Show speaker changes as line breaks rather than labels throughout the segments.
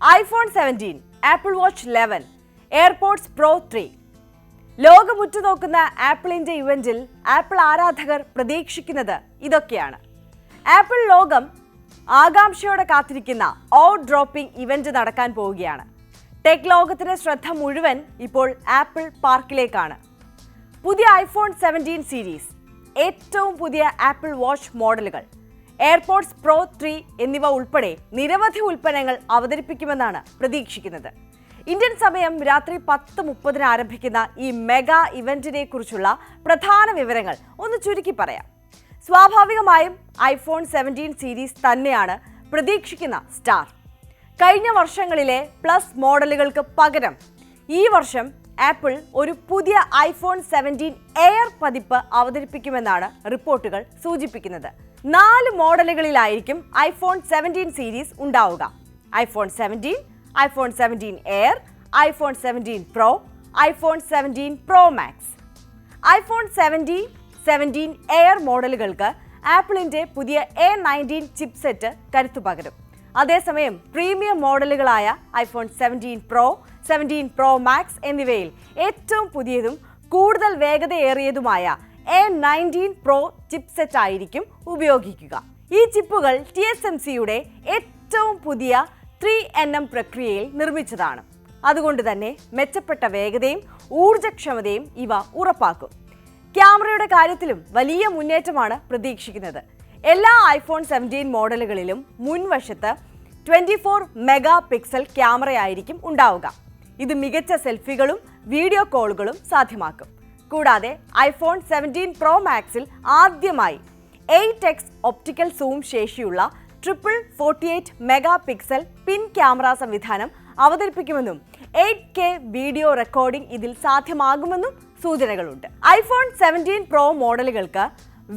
iPhone 17, Apple Watch 11, AirPods Pro 3. ലോകമുറ്റു നോക്കുന്ന ആപ്പിളിന്റെ ഇവന്റിൽ apple ആരാധകർ പ്രതീക്ഷിക്കുന്നത് ഇതൊക്കെയാണ്. ആപ്പിൾ ലോകം ആകാംക്ഷയോടെ കാത്തിരിക്കുന്ന ഔട്ട് ഡ്രോപ്പിംഗ് ഇവന്റ് നടക്കാൻ പോവുകയാണ്. ടെക് ലോകത്തിന്റെ ശ്രദ്ധ മുഴുവൻ ഇപ്പോൾ ആപ്പിൾ പാർക്കിലേക്കാണ്. പുതിയ iPhone 17 സീരീസ്, ഏറ്റവും പുതിയ ആപ്പിൾ വാച്ച് മോഡലുകൾ, എയർപോഡ്സ് പ്രോ 3 എന്നിവ ഉൾപ്പെടെ നിരവധി ഉൽപ്പന്നങ്ങൾ അവതരിപ്പിക്കുമെന്നാണ് പ്രതീക്ഷിക്കുന്നത്. ഇന്ത്യൻ സമയം രാത്രി 10:30 ആരംഭിക്കുന്ന ഈ മെഗാ ഇവന്റിനെ കുറിച്ചുള്ള പ്രധാന വിവരങ്ങൾ ഒന്ന് ചുരുക്കി പറയാം. സ്വാഭാവികമായും iPhone 17 സീരീസ് തന്നെയാണ് പ്രതീക്ഷിക്കുന്ന സ്റ്റാർ. കഴിഞ്ഞ വർഷങ്ങളിലെ പ്ലസ് മോഡലുകൾക്ക് പകരം ഈ വർഷം ആപ്പിൾ ഒരു പുതിയ iPhone 17 എയർ പതിപ്പ് അവതരിപ്പിക്കുമെന്നാണ് റിപ്പോർട്ടുകൾ സൂചിപ്പിക്കുന്നത്. 4 മോഡലുകളിലായിരിക്കും iPhone 17 സീരീസ് ഉണ്ടാവുക. iPhone 17, iPhone 17 Air, iPhone 17 Pro, iPhone 17 Pro Max. iPhone 17, 17 Air മോഡലുകൾക്ക് ആപ്പിളിന്റെ പുതിയ A19 ചിപ്സെറ്റ് കരുത്തു പകരും. അതേസമയം premium മോഡലുകളായ iPhone 17 Pro, 17 Pro Max എന്നിവയിൽ ഏറ്റവും പുതിയതും കൂടുതൽ വേഗതയേറിയതുമായ A19 Pro ചിപ്സെറ്റ് ആയിരിക്കും ഉപയോഗിക്കുക. ഈ ചിപ്പുകൾ TSMCയുടെ ഏറ്റവും പുതിയ 3nm പ്രക്രിയയിൽ നിർമ്മിച്ചതാണ്. അതുകൊണ്ട് തന്നെ മെച്ചപ്പെട്ട വേഗതയും ഊർജ്ജക്ഷമതയും ഇവ ഉറപ്പാക്കും. ക്യാമറയുടെ കാര്യത്തിലും വലിയ മുന്നേറ്റമാണ് പ്രതീക്ഷിക്കുന്നത്. എല്ലാ iPhone 17 മോഡലുകളിലും മുൻവശത്ത് 24 മെഗാ പിക്സൽ ക്യാമറയായിരിക്കും ഉണ്ടാവുക. ഇത് മികച്ച സെൽഫികളും വീഡിയോ കോളുകളും സാധ്യമാക്കും. കൂടാതെ iPhone 17 Pro Maxൽ ആദ്യമായി 8x ഒപ്റ്റിക്കൽ സൂം ശേഷിയുള്ള 48 മെഗാ പിക്സൽ പിൻ ക്യാമറ സംവിധാനം അവതരിപ്പിക്കുമെന്നും 8K വീഡിയോ റെക്കോർഡിംഗ് ഇതിൽ സാധ്യമാകുമെന്നും സൂചനകളുണ്ട്. iPhone 17 Pro മോഡലുകൾക്ക്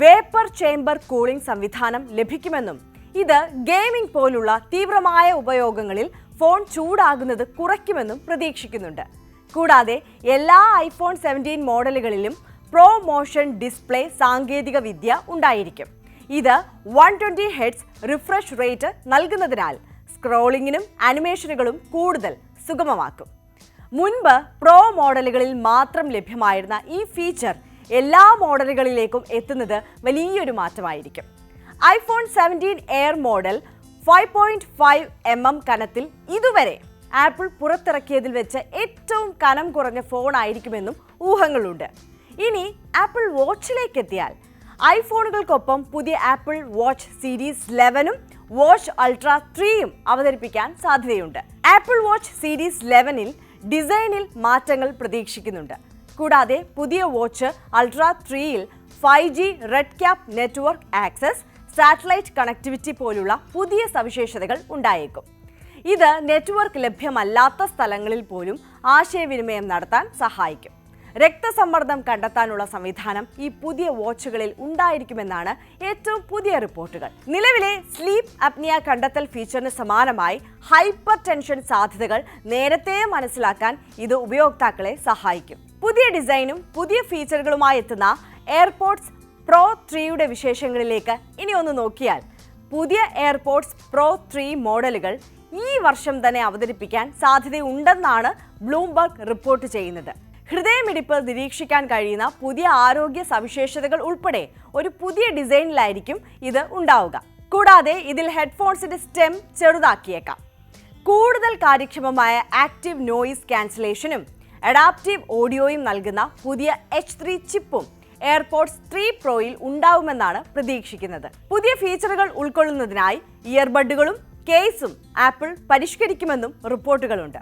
വേപ്പർ ചേംബർ കൂളിംഗ് സംവിധാനം ലഭിക്കുമെന്നും ഇത് ഗെയിമിംഗ് പോലുള്ള തീവ്രമായ ഉപയോഗങ്ങളിൽ ഫോൺ ചൂടാകുന്നത് കുറയ്ക്കുമെന്നും പ്രതീക്ഷിക്കുന്നുണ്ട്. കൂടാതെ എല്ലാ iPhone 17 മോഡലുകളിലും പ്രോ മോഷൻ ഡിസ്പ്ലേ സാങ്കേതിക വിദ്യ ഉണ്ടായിരിക്കും. ഇത് 120 Hz റിഫ്രഷ് റേറ്റ് നൽകുന്നതിനാൽ സ്ക്രോളിങ്ങിനും ആനിമേഷനുകളും കൂടുതൽ സുഗമമാക്കും. മുൻപ് പ്രോ മോഡലുകളിൽ മാത്രം ലഭ്യമായിരുന്ന ഈ ഫീച്ചർ എല്ലാ മോഡലുകളിലേക്കും എത്തുന്നത് വലിയൊരു മാറ്റമായിരിക്കും. iPhone 17 എയർ മോഡൽ 5.5 mm കനത്തിൽ ഇതുവരെ ആപ്പിൾ പുറത്തിറക്കിയതിൽ വെച്ച് ഏറ്റവും കനം കുറഞ്ഞ ഫോൺ ആയിരിക്കുമെന്നും ഊഹങ്ങളുണ്ട്. ഇനി ആപ്പിൾ വാച്ചിലേക്ക് എത്തിയാൽ ഐഫോണുകൾക്കൊപ്പം പുതിയ ആപ്പിൾ വാച്ച് സീരീസ് 11ഉം വാച്ച് അൾട്രാ 3യും അവതരിപ്പിക്കാൻ സാധ്യതയുണ്ട്. ആപ്പിൾ വാച്ച് സീരീസ് 11ൽ ഡിസൈനിൽ മാറ്റങ്ങൾ പ്രതീക്ഷിക്കുന്നുണ്ട്. കൂടാതെ പുതിയ വാച്ച് അൾട്രാ 3യിൽ 5G red cap network access, satellite connectivity പോലുള്ള പുതിയ സവിശേഷതകൾ ഉണ്ടായേക്കും. ഇത് നെറ്റ്വർക്ക് ലഭ്യമല്ലാത്ത സ്ഥലങ്ങളിൽ പോലും ആശയവിനിമയം നടത്താൻ സഹായിക്കും. രക്തസമ്മർദ്ദം കണ്ടെത്താനുള്ള സംവിധാനം ഈ പുതിയ വാച്ചുകളിൽ ഉണ്ടായിരിക്കുമെന്നാണ് ഏറ്റവും പുതിയ റിപ്പോർട്ടുകൾ. നിലവിലെ സ്ലീപ്പ് അപ്നിയ കണ്ടെത്തൽ ഫീച്ചറിന് സമാനമായി ഹൈപ്പർ ടെൻഷൻ സാധ്യതകൾ നേരത്തെ മനസ്സിലാക്കാൻ ഇത് ഉപയോക്താക്കളെ സഹായിക്കും. പുതിയ ഡിസൈനും പുതിയ ഫീച്ചറുകളുമായി എത്തുന്ന എയർപോഡ്സ് പ്രോ 3യുടെ വിശേഷങ്ങളിലേക്ക് ഇനി ഒന്ന് നോക്കിയാൽ, പുതിയ എയർപോഡ്സ് പ്രോ 3 മോഡലുകൾ ഈ വർഷം തന്നെ അവതരിപ്പിക്കാൻ സാധ്യതയുണ്ടെന്നാണ് ബ്ലൂംബർഗ് റിപ്പോർട്ട് ചെയ്യുന്നത്. ഹൃദയമിടിപ്പ് നിരീക്ഷിക്കാൻ കഴിയുന്ന പുതിയ ആരോഗ്യ സവിശേഷതകൾ ഉൾപ്പെടെ ഒരു പുതിയ ഡിസൈനിലായിരിക്കും ഇത് ഉണ്ടാവുക. കൂടാതെ ഇതിൽ ഹെഡ്ഫോൺസിന്റെ സ്റ്റെം ചെറുതാക്കിയേക്കാം. കൂടുതൽ കാര്യക്ഷമമായ ആക്റ്റീവ് നോയിസ് ക്യാൻസലേഷനും അഡാപ്റ്റീവ് ഓഡിയോയും നൽകുന്ന പുതിയ H3 ചിപ്പും എയർപോഡ്സ് 3 പ്രോയിൽ ഉണ്ടാവുമെന്നാണ് പ്രതീക്ഷിക്കുന്നത്. പുതിയ ഫീച്ചറുകൾ ഉൾക്കൊള്ളുന്നതിനായി ഇയർബഡുകളും കേസും ആപ്പിൾ പരിഷ്കരിക്കുമെന്നും റിപ്പോർട്ടുകളുണ്ട്.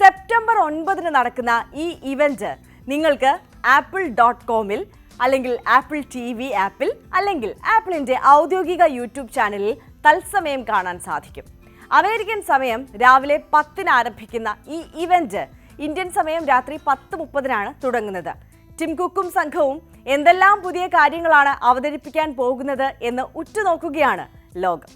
സെപ്റ്റംബർ 9 നടക്കുന്ന ഈ ഇവന്റ് നിങ്ങൾക്ക് apple.comൽ അല്ലെങ്കിൽ ആപ്പിൾ TV ആപ്പിൽ അല്ലെങ്കിൽ ആപ്പിളിന്റെ ഔദ്യോഗിക യൂട്യൂബ് ചാനലിൽ തത്സമയം കാണാൻ സാധിക്കും. അമേരിക്കൻ സമയം രാവിലെ 10 ആരംഭിക്കുന്ന ഈ ഇവന്റ് ഇന്ത്യൻ സമയം രാത്രി 10:30 തുടങ്ങുന്നത്. ടിം കുക്കും സംഘവും എന്തെല്ലാം പുതിയ കാര്യങ്ങളാണ് അവതരിപ്പിക്കാൻ പോകുന്നത് എന്ന് ഉറ്റുനോക്കുകയാണ് ലോകം.